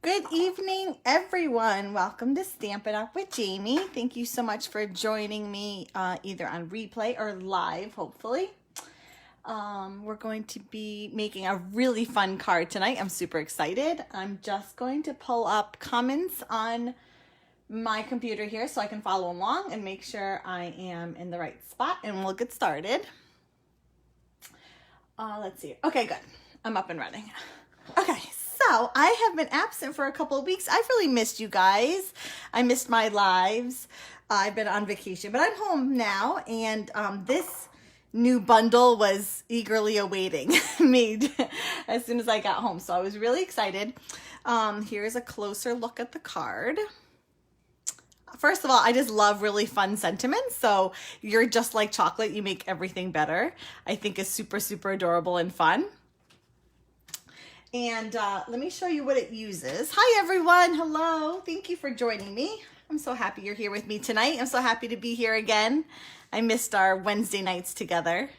Good evening, everyone. Welcome to Stampin' Up with Jamie. Thank you so much for joining me either on replay or live, hopefully. We're going to be making a really fun card tonight. I'm super excited. I'm just going to pull up comments on my computer here so I can follow along and make sure I am in the right spot, and we'll get started. Let's see. Okay, good. I'm up and running. Okay, so I have been absent for a couple of weeks. I've really missed you guys. I missed my lives. I've been on vacation, but I'm home now, and this new bundle was eagerly awaiting me as soon as I got home. So I was really excited. Here's a closer look at the card. First of all, I just love really fun sentiments. So you're just like chocolate. You make everything better. I think is super, super adorable and fun. And let me show you what it uses. Hi, everyone. Hello. Thank you for joining me. I'm so happy you're here with me tonight. I'm so happy to be here again. I missed our Wednesday nights together.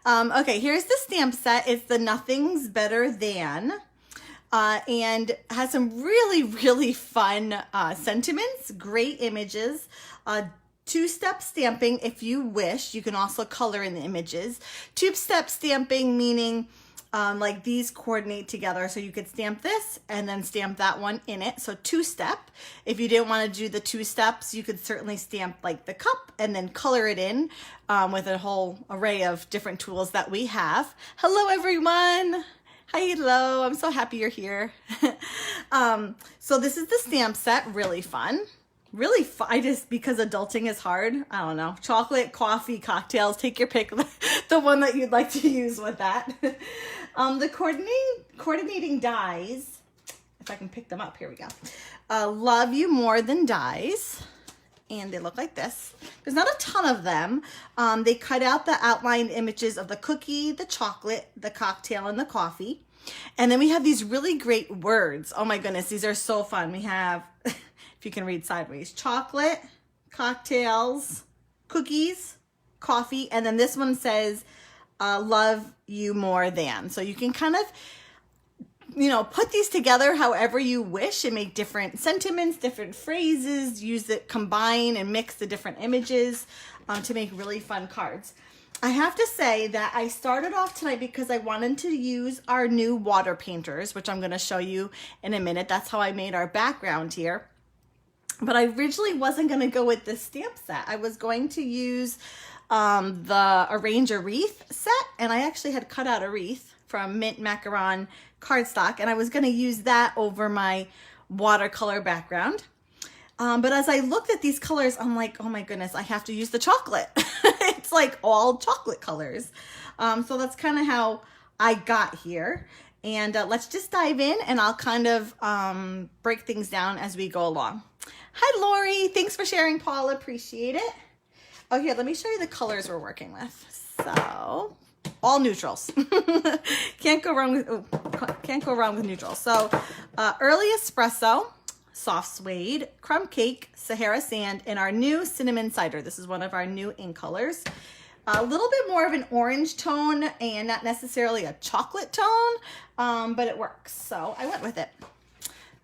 Okay, here's the stamp set. It's the Nothing's Better Than. And has some really, really fun sentiments, great images, two-step stamping if you wish. You can also color in the images. Two-step stamping meaning like these coordinate together, so you could stamp this and then stamp that one in it. So two-step. If you didn't want to do the two steps, you could certainly stamp like the cup and then color it in with a whole array of different tools that we have. Hello, everyone. Hello, I'm so happy you're here. So this is the stamp set, really fun. Really fun, because adulting is hard, I don't know. Chocolate, coffee, cocktails, take your pick, the one that you'd like to use with that. The coordinating dies, if I can pick them up, here we go. Love You More Than Dies. And they look like this. There's not a ton of them. They cut out the outlined images of the cookie, the chocolate, the cocktail, and the coffee. And then we have these really great words. Oh my goodness, these are so fun. We have, if you can read sideways, chocolate, cocktails, cookies, coffee, and then this one says, love you more than. So you can kind of, put these together however you wish and make different sentiments, different phrases, use it, combine and mix the different images to make really fun cards. I have to say that I started off tonight because I wanted to use our new water painters, which I'm going to show you in a minute. That's how I made our background here. But I originally wasn't going to go with this stamp set. I was going to use the Arrange a Wreath set, and I actually had cut out a wreath from Mint Macaron cardstock, and I was going to use that over my watercolor background. But as I looked at these colors, I'm like, oh my goodness, I have to use the chocolate. It's like all chocolate colors. So that's kind of how I got here. And let's just dive in, and I'll kind of break things down as we go along. Hi, Lori. Thanks for sharing, Paul. Appreciate it. Okay, let me show you the colors we're working with. So all neutrals. Can't go wrong with neutrals. So early espresso, soft suede, crumb cake, Sahara sand, and our new cinnamon cider. This is one of our new ink colors. A little bit more of an orange tone and not necessarily a chocolate tone, but it works. So I went with it.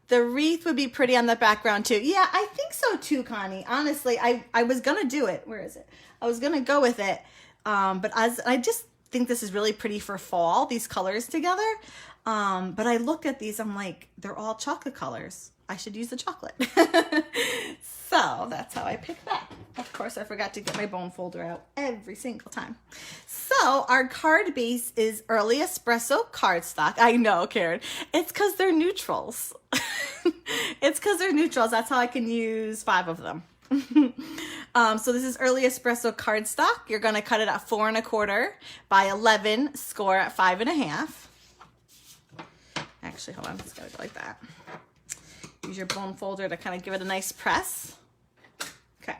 The wreath would be pretty on the background too. Yeah, I think so too, Connie. Honestly, I was gonna do it. Where is it? I was gonna go with it. But as I just think this is really pretty for fall, these colors together. But I looked at these, I'm like, they're all chocolate colors. I should use the chocolate. So that's how I picked that. Of course, I forgot to get my bone folder out every single time. So our card base is Early Espresso cardstock. I know, Karen. It's because they're neutrals. It's because they're neutrals. That's how I can use 5 of them. So this is Early Espresso cardstock. You're going to cut it at 4 1/4 by 11, score at 5 1/2. Actually, hold on. It's got to go like that. Use your bone folder to kind of give it a nice press. Okay.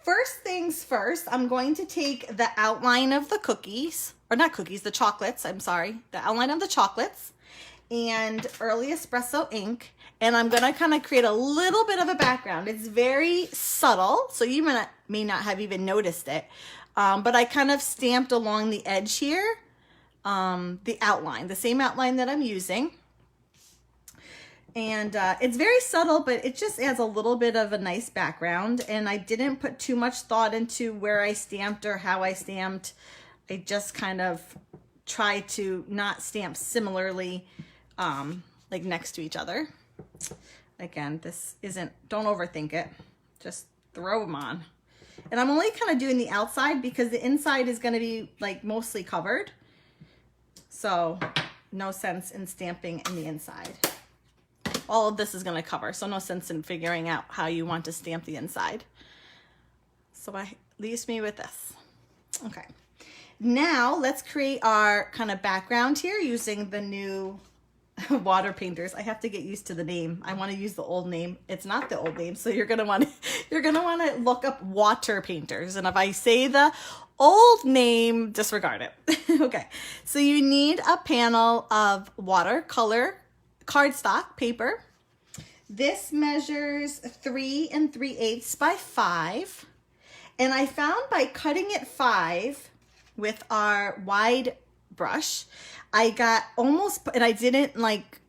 First things first, I'm going to take the outline of the cookies, or not cookies, the chocolates, I'm sorry. The outline of the chocolates and Early Espresso ink, and I'm going to kind of create a little bit of a background. It's very subtle, so you may not have even noticed it, but I kind of stamped along the edge here the outline, the same outline that I'm using. And it's very subtle, but it just adds a little bit of a nice background. And I didn't put too much thought into where I stamped or how I stamped. I just kind of try to not stamp similarly, like next to each other. Again, this isn't, don't overthink it. Just throw them on. And I'm only kind of doing the outside because the inside is going to be like mostly covered. So no sense in stamping in the inside. All of this is going to cover, so no sense in figuring out how you want to stamp the inside. So that leaves me with this. Okay. Now let's create our kind of background here using the new water painters. I have to get used to the name. I want to use the old name. It's not the old name, so you're gonna want to look up water painters. And if I say the old name, disregard it. Okay, so you need a panel of watercolor cardstock paper. This measures 3 3/8 by 5, and I found by cutting it 5 with our wide brush, I got almost, and I didn't like,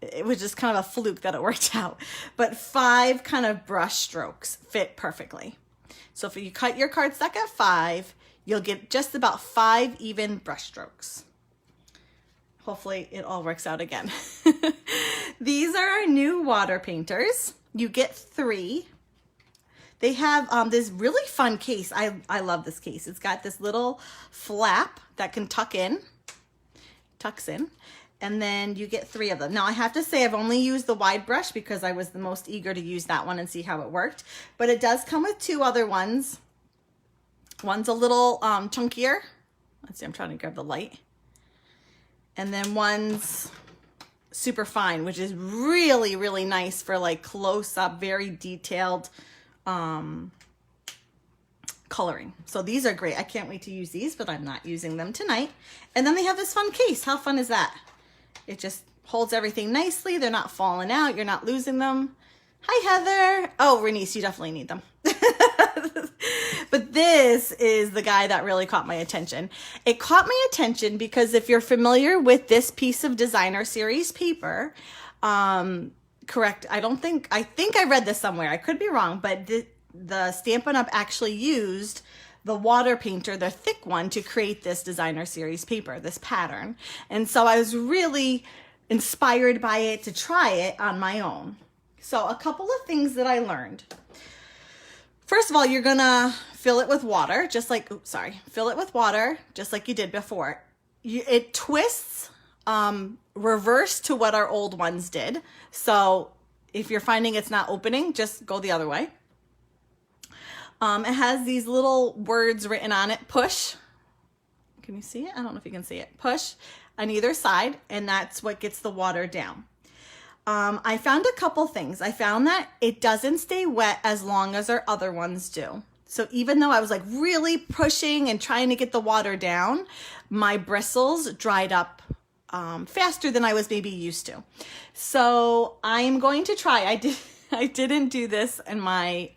it was just kind of a fluke that it worked out, but 5 kind of brush strokes fit perfectly. So if you cut your cardstock at 5, you'll get just about 5 even brush strokes. Hopefully it all works out again. These are our new water painters. You get 3. They have this really fun case. I love this case. It's got this little flap that can tucks in, and then you get 3 of them. Now I have to say I've only used the wide brush because I was the most eager to use that one and see how it worked, but it does come with 2 other ones. One's a little chunkier. Let's see, I'm trying to grab the light. And then one's super fine, which is really, really nice for like close up, very detailed coloring. So these are great. I can't wait to use these, but I'm not using them tonight. And then they have this fun case. How fun is that? It just holds everything nicely. They're not falling out. You're not losing them. Hi, Heather. Oh, Renice, you definitely need them. But this is the guy that really caught my attention. It caught my attention because if you're familiar with this piece of designer series paper, correct, I think I read this somewhere. I could be wrong, but the Stampin' Up! Actually used the water painter, the thick one, to create this designer series paper, this pattern. And so I was really inspired by it to try it on my own. So a couple of things that I learned. First of all, you're gonna fill it with water, just like, fill it with water, just like you did before. It twists reverse to what our old ones did. So if you're finding it's not opening, just go the other way. It has these little words written on it, push. Can you see it? I don't know if you can see it. Push on either side, and that's what gets the water down. I found a couple things. I found that it doesn't stay wet as long as our other ones do. So even though I was like really pushing and trying to get the water down, my bristles dried up faster than I was maybe used to. So I'm going to try. I didn't do this in my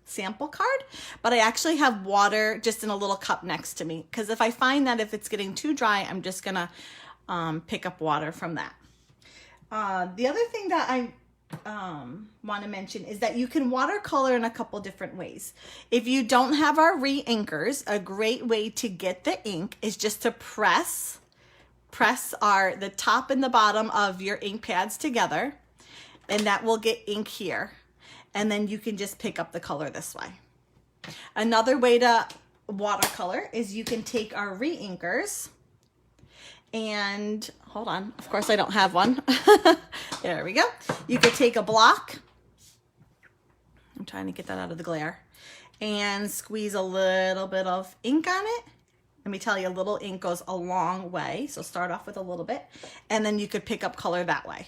sample card, but I actually have water just in a little cup next to me, because if I find that if it's getting too dry, I'm just gonna pick up water from that. The other thing that I want to mention is that you can watercolor in a couple different ways. If you don't have our re-inkers, a great way to get the ink is just to press the top and the bottom of your ink pads together, and that will get ink here. And then you can just pick up the color this way. Another way to watercolor is you can take our re-inkers and, hold on, of course I don't have one. There we go. You could take a block. I'm trying to get that out of the glare. And squeeze a little bit of ink on it. Let me tell you, a little ink goes a long way. So start off with a little bit, and then you could pick up color that way.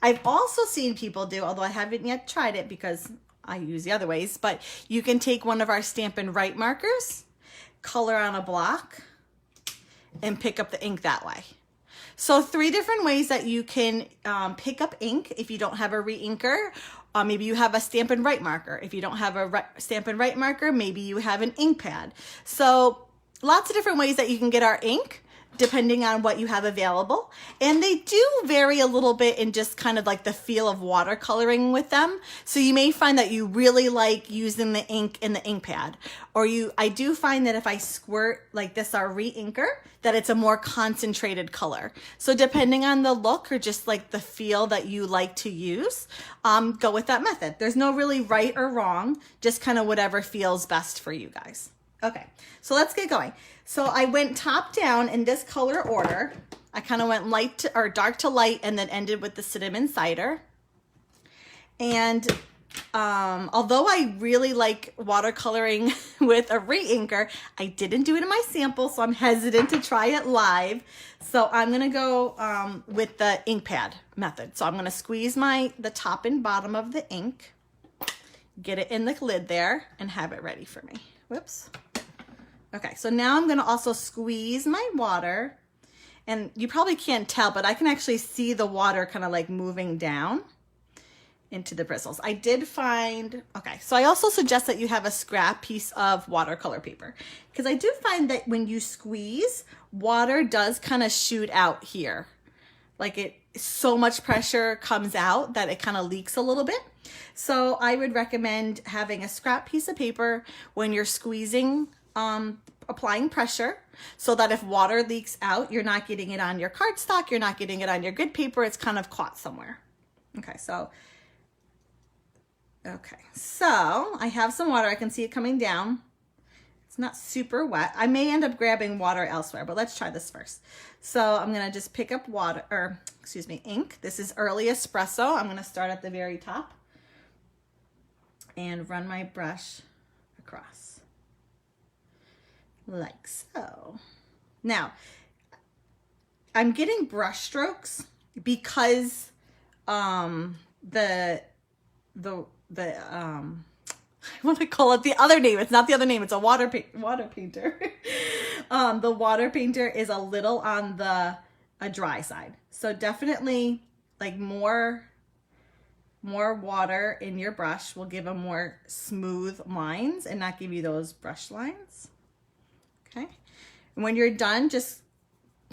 I've also seen people do, although I haven't yet tried it because I use the other ways, but you can take one of our Stampin' Write markers, color on a block, and pick up the ink that way. So 3 different ways that you can pick up ink if you don't have a re-inker. Maybe you have a Stampin' Write marker. If you don't have a Stampin' Write marker, maybe you have an ink pad. So lots of different ways that you can get our ink. depending on what you have available. And they do vary a little bit in just kind of like the feel of watercoloring with them. So you may find that you really like using the ink in the ink pad, or I do find that if I squirt like this, our re-inker, that it's a more concentrated color. So depending on the look or just like the feel that you like to use, go with that method. There's no really right or wrong, just kind of whatever feels best for you guys. Okay, so let's get going. So I went top down in this color order. I kind of went light to, or dark to light, and then ended with the cinnamon cider. And although I really like watercoloring with a re-inker, I didn't do it in my sample, so I'm hesitant to try it live. So I'm gonna go with the ink pad method. So I'm gonna squeeze the top and bottom of the ink, get it in the lid there, and have it ready for me. Whoops. Okay, so now I'm gonna also squeeze my water, and you probably can't tell, but I can actually see the water kind of like moving down into the bristles. I did find, okay, so I also suggest that you have a scrap piece of watercolor paper, because I do find that when you squeeze, water does kind of shoot out here. Like so much pressure comes out that it kind of leaks a little bit. So I would recommend having a scrap piece of paper when you're squeezing, applying pressure, so that if water leaks out, you're not getting it on your cardstock, you're not getting it on your grid paper, it's kind of caught somewhere. Okay, so I have some water. I can see it coming down. It's not super wet. I may end up grabbing water elsewhere, but let's try this first. So I'm gonna just pick up ink. This is early espresso. I'm gonna start at the very top and run my brush across like so. Now, I'm getting brush strokes because I want to call it the other name. It's not the other name. It's a water painter. The water painter is a little on the dry side. So definitely like more water in your brush will give them more smooth lines and not give you those brush lines. Okay. And when you're done, just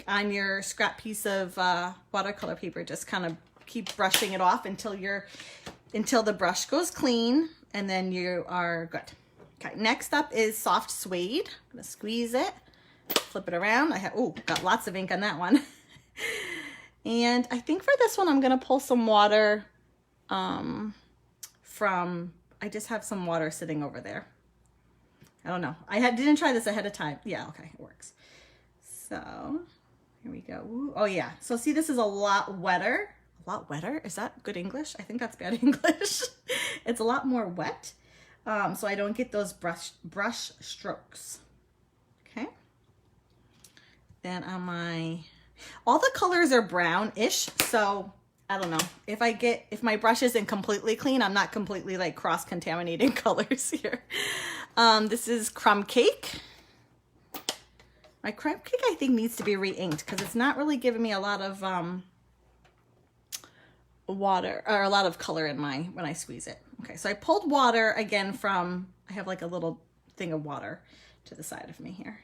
on your scrap piece of watercolor paper, just kind of keep brushing it off until the brush goes clean, and then you are good. Okay, next up is soft suede. I'm gonna squeeze it, flip it around. Got lots of ink on that one. And I think for this one, I'm gonna pull some water I just have some water sitting over there. I don't know. Didn't try this ahead of time. Yeah, okay, it works. So here we go. Ooh, oh yeah. So see, this is a lot wetter. A lot wetter? Is that good English? I think that's bad English. It's a lot more wet, so I don't get those brush strokes. Okay. Then on all the colors are brownish, so I don't know. If my brush isn't completely clean, I'm not completely like cross-contaminating colors here. This is crumb cake. My crumb cake, I think, needs to be re-inked because it's not really giving me a lot of water or a lot of color in when I squeeze it. Okay, so I pulled water again I have like a little thing of water to the side of me here.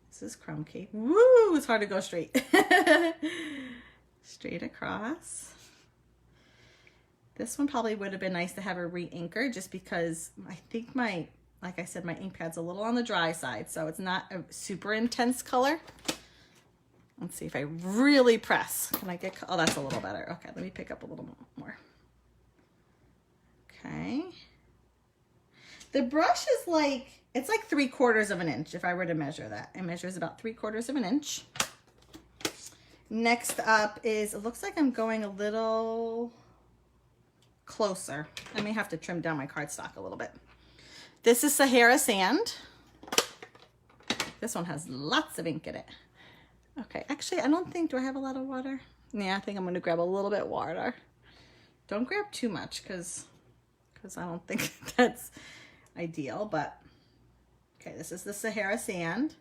This is crumb cake. Woo, it's hard to go straight. Straight across. This one probably would have been nice to have a re-inker just because I think like I said, my ink pad's a little on the dry side, so it's not a super intense color. Let's see if I really press. Can I get, oh, that's a little better. Okay, let me pick up a little more. Okay. The brush is it's like 3/4 of an inch if I were to measure that. It measures about 3/4 of an inch. Next up it looks like I'm going a little closer. I may have to trim down my cardstock a little bit. This is Sahara Sand. This one has lots of ink in it. Okay, actually, do I have a lot of water? Yeah, I think I'm gonna grab a little bit water. Don't grab too much because I don't think that's ideal, but okay, this is the Sahara Sand.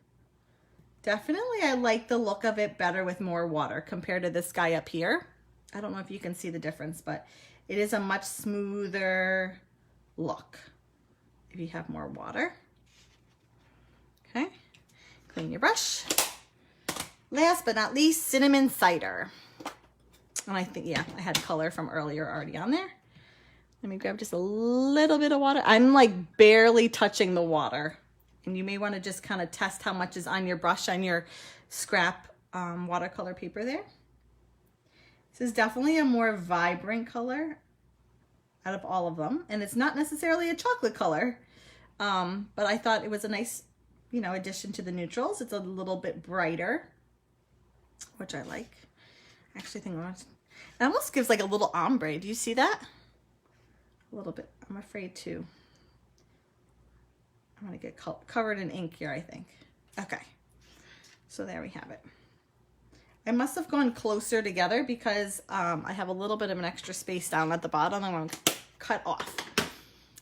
Definitely, I like the look of it better with more water compared to this guy up here. I don't know if you can see the difference, but it is a much smoother look if you have more water. Okay, clean your brush. last but not least, cinnamon cider. And I think, yeah, I had color from earlier already on there. Let me grab just a little bit of water. I'm like barely touching the water. And you may want to just kind of test how much is on your brush, on your scrap watercolor paper there. This is definitely a more vibrant color out of all of them. And it's not necessarily a chocolate color, but I thought it was a nice, you know, addition to the neutrals. It's a little bit brighter, which I like. I actually think it almost gives like a little ombre. Do you see that? A little bit. I'm afraid to. I'm going to get covered in ink here, I think. Okay. So there we have it. I must have gone closer together because I have a little bit of an extra space down at the bottom. I'm going to cut off.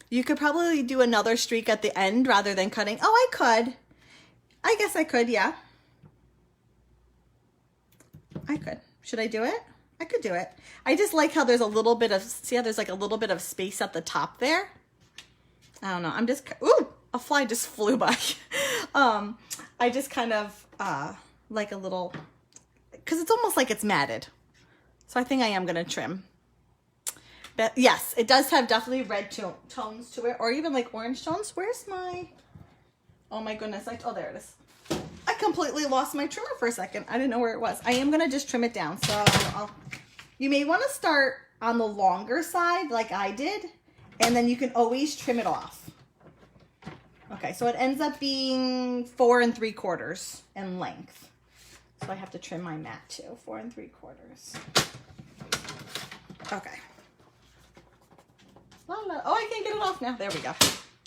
You could probably do another streak at the end rather than cutting. Oh, I could. I guess I could, yeah. I could. Should I do it? I could do it. I just like how there's a little bit of, see how there's like a little bit of space at the top there? I don't know. I'm just, ooh, a fly just flew by. I just kind of like a little, because it's almost like it's matted. So I think I am going to trim. But yes, it does have definitely red tones to it, or even like orange tones. Where's my, oh my goodness. Oh, there it is. I completely lost my trimmer for a second. I didn't know where it was. I am going to just trim it down. So you may want to start on the longer side like I did, and then you can always trim it off. Okay, so it ends up being 4 3/4 in length. So I have to trim my mat too, 4 3/4. Okay. Oh, I can't get it off now. There we go.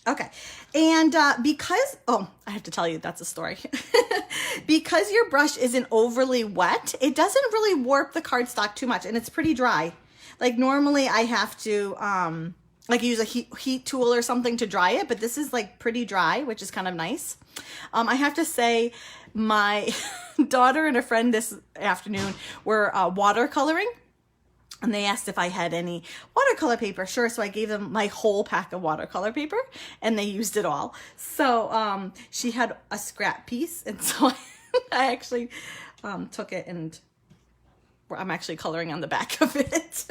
Okay. And because, oh, I have to tell you, that's a story. Because your brush isn't overly wet, it doesn't really warp the cardstock too much, and it's pretty dry. Like normally I have to like use a heat tool or something to dry it, but this is like pretty dry, which is kind of nice. I have to say my daughter and a friend this afternoon were watercoloring. And they asked if I had any watercolor paper. Sure. So I gave them my whole pack of watercolor paper and they used it all. So she had a scrap piece. And so I actually took it and I'm actually coloring on the back of it.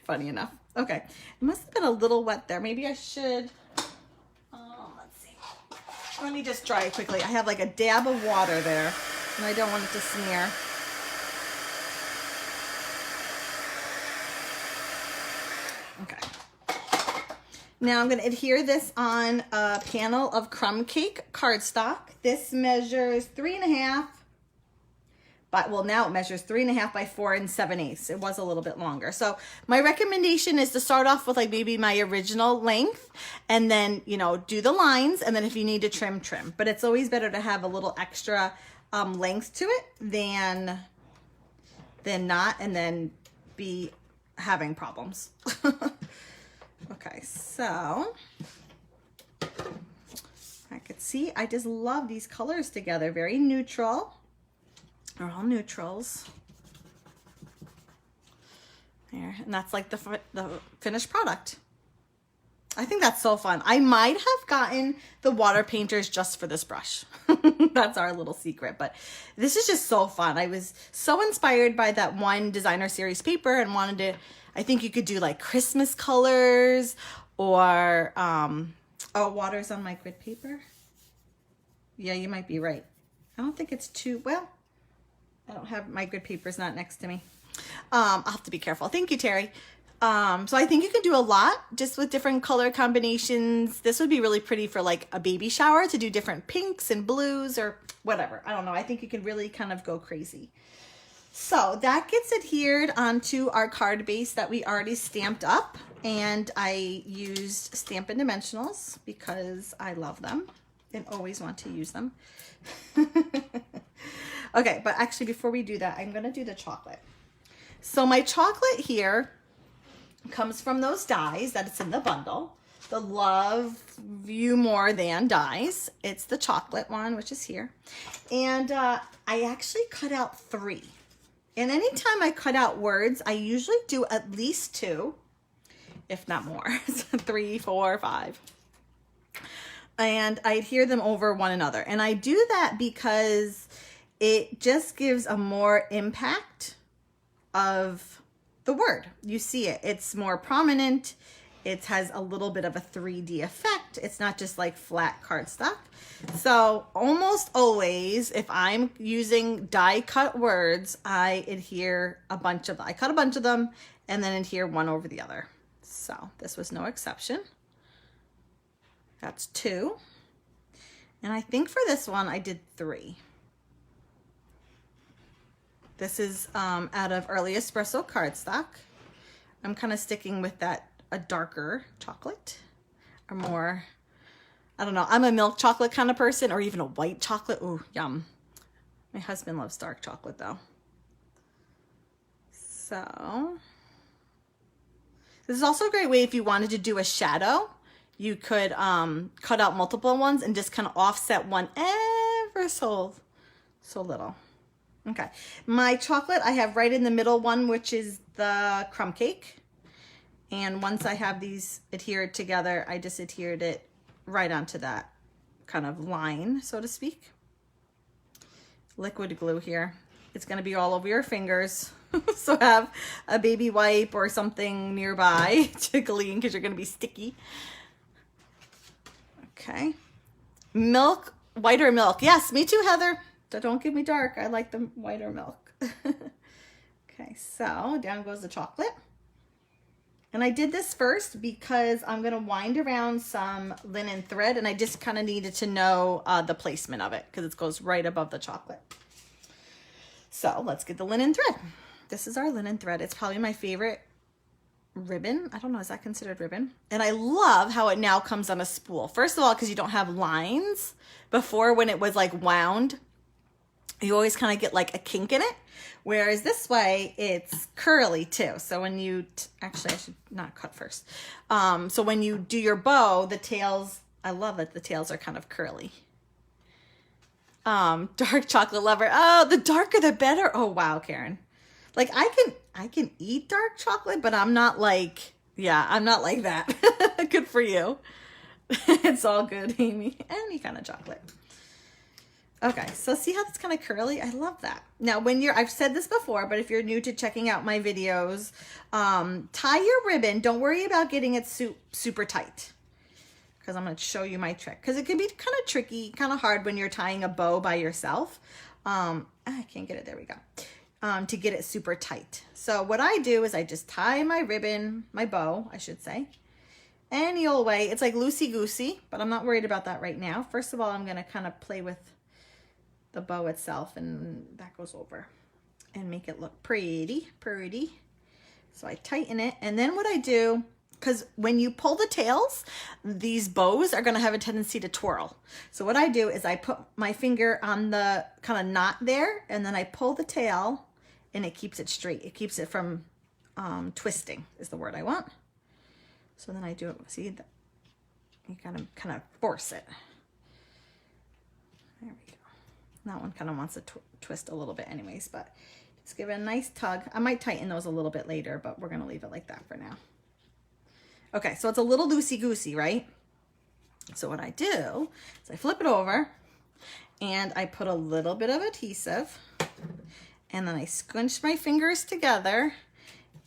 Funny enough. Okay. It must have been a little wet there. Maybe I should, let's see. Let me just dry it quickly. I have like a dab of water there and I don't want it to smear. Okay. Now I'm going to adhere this on a panel of crumb cake cardstock. This measures 3.5 by, well, now it measures 3.5 by 4 7/8. It was a little bit longer. So my recommendation is to start off with like maybe my original length and then, you know, do the lines. And then if you need to trim. But it's always better to have a little extra length to it than not, and then be having problems. Okay, so I could see, I just love these colors together. Very neutral. They're all neutrals. There, and that's like the finished product. I think that's so fun. I might have gotten the water painters just for this brush. That's our little secret, but this is just so fun. I was so inspired by that one designer series paper and wanted to, I think you could do like Christmas colors or, oh, water's on my grid paper. Yeah, you might be right. I don't think it's too, well, I don't have, my grid paper's not next to me. I'll have to be careful. Thank you, Terry. So I think you can do a lot just with different color combinations. This would be really pretty for like a baby shower to do different pinks and blues or whatever. I don't know. I think you can really kind of go crazy. So that gets adhered onto our card base that we already stamped up. And I used Stampin' Dimensionals because I love them and always want to use them. Okay, but actually before we do that, I'm going to do the chocolate. So my chocolate here comes from those dies that it's in the bundle. The Love You More Than dies. It's the chocolate one, which is here. And I actually cut out 3. And anytime I cut out words, I usually do at least 2, if not more. 3, 4, 5. And I adhere them over one another. And I do that because it just gives a more impact of the word. You see it. It's more prominent. It has a little bit of a 3D effect. It's not just like flat cardstock. So almost always, if I'm using die cut words, I cut a bunch of them and then adhere one over the other. So this was no exception. That's 2. And I think for this one, I did 3. This is out of Early Espresso cardstock. I'm kind of sticking with a darker chocolate, or more, I don't know. I'm a milk chocolate kind of person, or even a white chocolate. Ooh, yum. My husband loves dark chocolate though. So this is also a great way if you wanted to do a shadow. You could cut out multiple ones and just kind of offset one ever so little. Okay, my chocolate I have right in the middle one, which is the crumb cake. And once I have these adhered together, I just adhered it right onto that kind of line, so to speak. Liquid glue here. It's going to be all over your fingers. So have a baby wipe or something nearby to clean because you're going to be sticky. Okay. Milk, whiter milk. Yes, me too, Heather. Don't give me dark. I like the whiter milk. Okay, so down goes the chocolate. And I did this first because I'm going to wind around some linen thread, and I just kind of needed to know the placement of it because it goes right above the chocolate. So let's get the linen thread. This is our linen thread. It's probably my favorite ribbon. I don't know, is that considered ribbon? And I love how it now comes on a spool. First of all, because you don't have lines. Before, when it was like wound, you always kind of get like a kink in it. Whereas this way, it's curly too. So when you, actually I should not cut first. So when you do your bow, the tails, I love that the tails are kind of curly. Dark chocolate lover. Oh, the darker the better. Oh, wow, Karen. Like I can eat dark chocolate, but I'm not like, yeah, I'm not like that. Good for you. It's all good, Amy. Any kind of chocolate. Okay, so see how that's kind of curly? I love that. Now, I've said this before, but if you're new to checking out my videos, tie your ribbon. Don't worry about getting it super tight, because I'm going to show you my trick. Because it can be kind of tricky, kind of hard when you're tying a bow by yourself. I can't get it. There we go. To get it super tight. So what I do is I just tie my ribbon, my bow, I should say, any old way. It's like loosey-goosey, but I'm not worried about that right now. First of all, I'm going to kind of play with the bow itself, and that goes over and make it look pretty. So I tighten it, and then what I do, because when you pull the tails, these bows are going to have a tendency to twirl. So what I do is I put my finger on the kind of knot there, and then I pull the tail, and it keeps it straight. It keeps it from twisting is the word I want. So then I do it. See, you kind of force it. There we go. That one kind of wants to twist a little bit anyways, but just give it a nice tug. I might tighten those a little bit later, but we're going to leave it like that for now. Okay, so it's a little loosey-goosey, right? So what I do is I flip it over, and I put a little bit of adhesive, and then I scrunch my fingers together,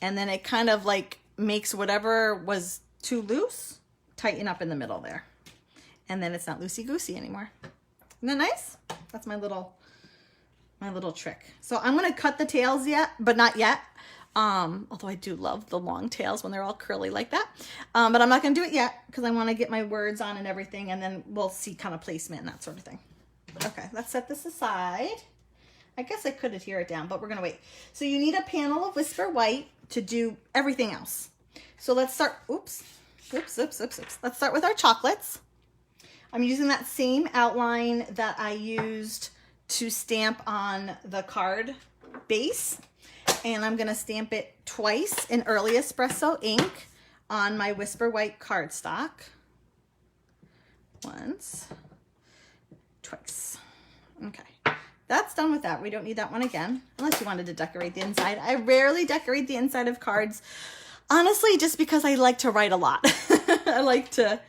and then it kind of like makes whatever was too loose tighten up in the middle there. And then it's not loosey-goosey anymore. Isn't that nice? That's my little trick. So I'm going to cut the tails yet, but not yet. Although I do love the long tails when they're all curly like that. But I'm not going to do it yet because I want to get my words on and everything, and then we'll see kind of placement and that sort of thing. Okay, let's set this aside. I guess I could adhere it down, but we're going to wait. So you need a panel of Whisper White to do everything else. So let's start, oops. Let's start with our chocolates. I'm using that same outline that I used to stamp on the card base. And I'm going to stamp it twice in Early Espresso ink on my Whisper White cardstock. Once, twice. Okay, that's done with that. We don't need that one again, unless you wanted to decorate the inside. I rarely decorate the inside of cards, honestly, just because I like to write a lot. I like to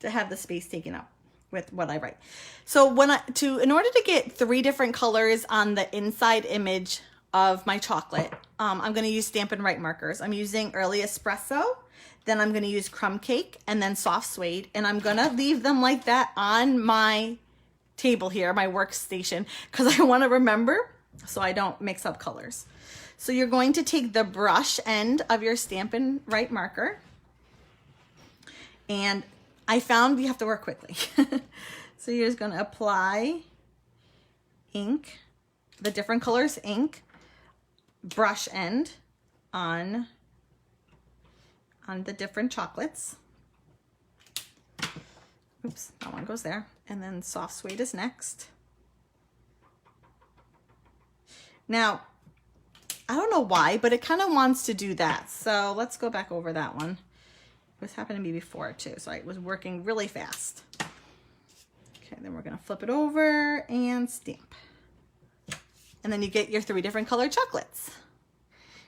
have the space taken up. with what I write. So in order to get 3 different colors on the inside image of my chocolate, I'm going to use Stampin' Write markers. I'm using Early Espresso, then I'm going to use Crumb Cake, and then Soft Suede, and I'm going to leave them like that on my table here, my workstation, because I want to remember so I don't mix up colors. So you're going to take the brush end of your Stampin' Write marker, and I found you have to work quickly. So you're just going to apply ink, the different colors ink, brush end on the different chocolates. Oops, that one goes there. And then Soft Suede is next. Now, I don't know why, but it kind of wants to do that. So let's go back over that one. It was happening to me before too, so I was working really fast. Okay, then we're gonna flip it over and stamp. And then you get your 3 different colored chocolates.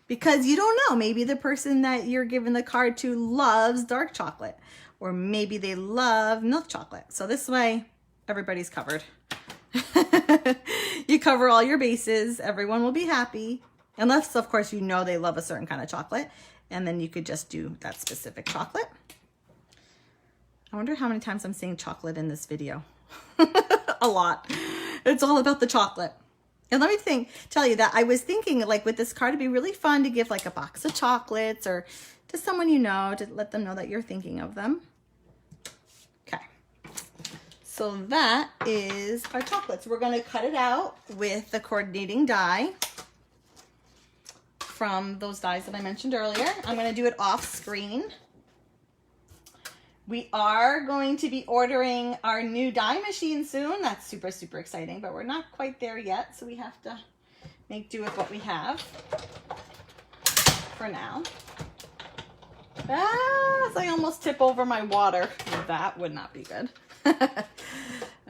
Because you don't know, maybe the person that you're giving the card to loves dark chocolate, or maybe they love milk chocolate. So this way, everybody's covered. You cover all your bases, everyone will be happy. Unless, of course, you know they love a certain kind of chocolate, and then you could just do that specific chocolate. I wonder how many times I'm saying chocolate in this video. A lot. It's all about the chocolate. And let me tell you that I was thinking, like, with this card, it'd be really fun to give like a box of chocolates or to someone you know, to let them know that you're thinking of them. Okay. So that is our chocolates. We're going to cut it out with the coordinating die from those dies that I mentioned earlier. I'm going to do it off screen. We are going to be ordering our new die machine soon. That's super, super exciting, but we're not quite there yet, so we have to make do with what we have for now. Ah, so I almost tip over my water. That would not be good.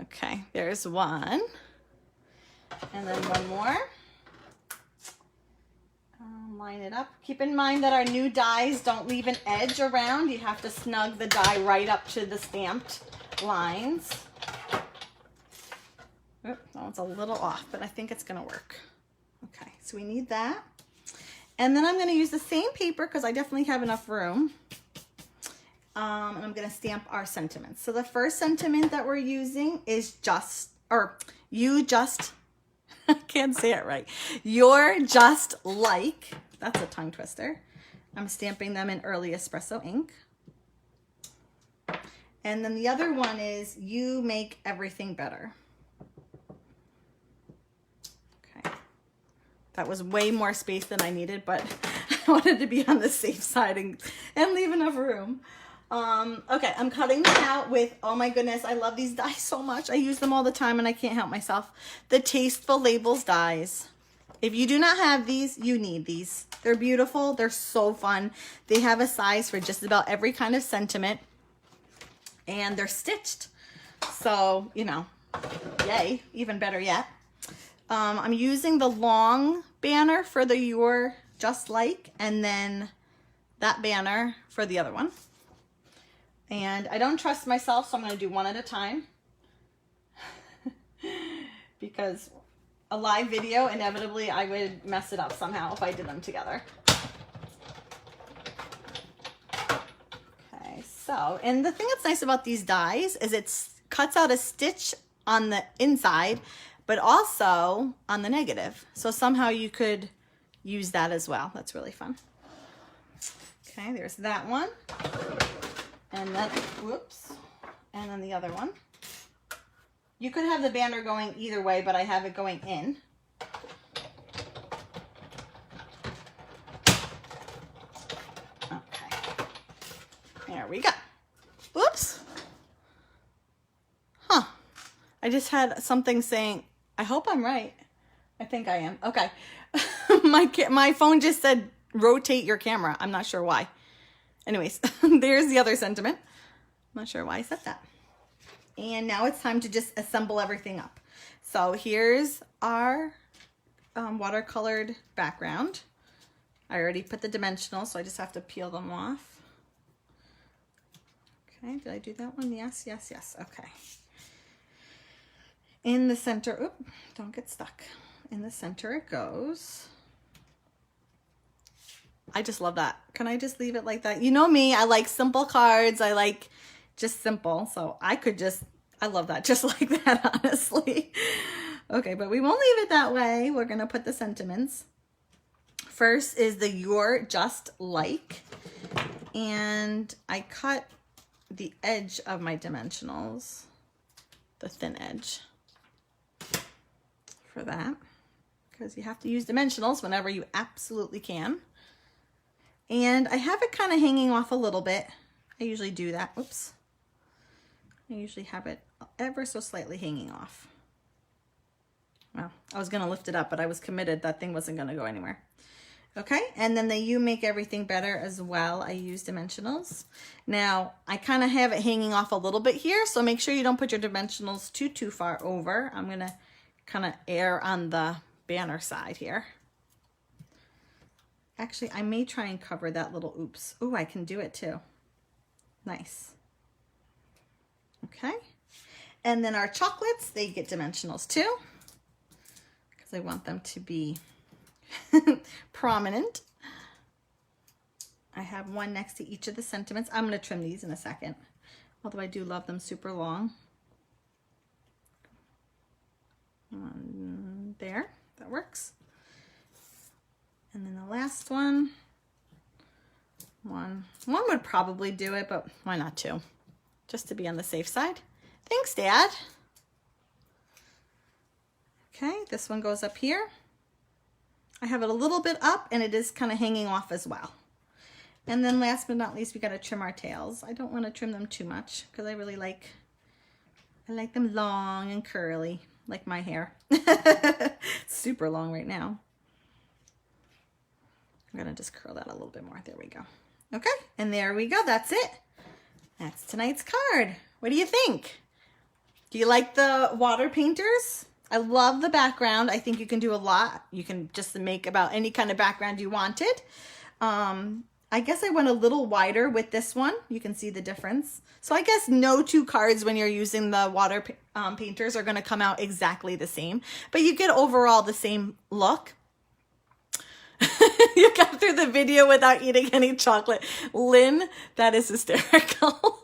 Okay, there's one. And then one more. Line it up. Keep in mind that our new dies don't leave an edge around. You have to snug the die right up to the stamped lines. Oh, that one's a little off, but I think it's going to work. Okay, so we need that. And then I'm going to use the same paper because I definitely have enough room. And I'm going to stamp our sentiments. So the first sentiment that we're using is you just, I can't say it right. You're just like, that's a tongue twister. I'm stamping them in Early Espresso ink. And then the other one is you make everything better. Okay. That was way more space than I needed, but I wanted to be on the safe side and leave enough room. Okay, I'm cutting them out with, oh my goodness, I love these dies so much. I use them all the time and I can't help myself. The Tasteful Labels dies. If you do not have these, you need these. They're beautiful. They're so fun. They have a size for just about every kind of sentiment. And they're stitched. So, you know, yay, even better yet. I'm using the long banner for the You're Just Like, and then that banner for the other one. And I don't trust myself, so I'm going to do one at a time. Because a live video, inevitably, I would mess it up somehow if I did them together. Okay, so, and the thing that's nice about these dies is it cuts out a stitch on the inside, but also on the negative. So somehow you could use that as well. That's really fun. Okay, there's that one. And then, whoops, and then the other one. You could have the banner going either way, but I have it going in. Okay, there we go. Whoops. Huh, I just had something saying, I hope I'm right. I think I am. Okay, my phone just said, rotate your camera. I'm not sure why. Anyways, there's the other sentiment. I'm not sure why I said that. And now it's time to just assemble everything up. So here's our watercolored background. I already put the dimensionals, so I just have to peel them off. Okay, did I do that one? Yes, yes, yes. Okay. In the center, oop, don't get stuck. In the center it goes. I just love that. Can I just leave it like that? You know me, I like simple cards. I like just simple. So I love that just like that, honestly. Okay, but we won't leave it that way. We're gonna put the sentiments. First is the You're Just Like. And I cut the edge of my dimensionals, the thin edge, for that. Because you have to use dimensionals whenever you absolutely can. And I have it kind of hanging off a little bit. I usually do that. Oops. I usually have it ever so slightly hanging off. Well, I was going to lift it up, but I was committed that thing wasn't going to go anywhere. Okay, and then the You Make Everything Better as well. I use dimensionals. Now, I kind of have it hanging off a little bit here, so make sure you don't put your dimensionals too far over. I'm going to kind of err on the banner side here. Actually, I may try and cover that little oops. Ooh, I can do it too. Nice. Okay. And then our chocolates, they get dimensionals too, because I want them to be prominent. I have one next to each of the sentiments. I'm going to trim these in a second, although I do love them super long. One there, that works. And then the last one, one would probably do it, but why not two? Just to be on the safe side. Thanks, Dad. Okay, this one goes up here. I have it a little bit up and it is kind of hanging off as well. And then last but not least, we got to trim our tails. I don't want to trim them too much because I really like them long and curly, like my hair. Super long right now. I'm going to just curl that a little bit more. There we go. Okay, and there we go. That's it. That's tonight's card. What do you think? Do you like the water painters? I love the background. I think you can do a lot. You can just make about any kind of background you wanted. I guess I went a little wider with this one. You can see the difference. So I guess no two cards when you're using the water painters are going to come out exactly the same. But you get overall the same look. You got through the video without eating any chocolate. Lynn, that is hysterical.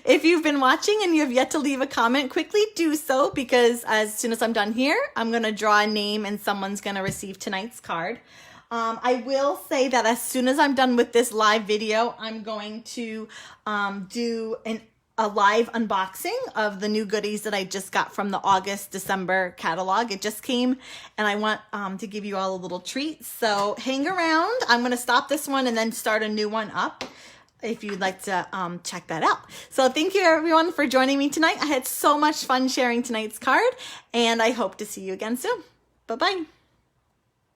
If you've been watching and you have yet to leave a comment, quickly do so, because as soon as I'm done here, I'm going to draw a name and someone's going to receive tonight's card. I will say that as soon as I'm done with this live video, I'm going to do a live unboxing of the new goodies that I just got from the August-December catalog. It just came and I want to give you all a little treat. So hang around. I'm going to stop this one and then start a new one up if you'd like to check that out. So thank you everyone for joining me tonight. I had so much fun sharing tonight's card and I hope to see you again soon. Bye-bye.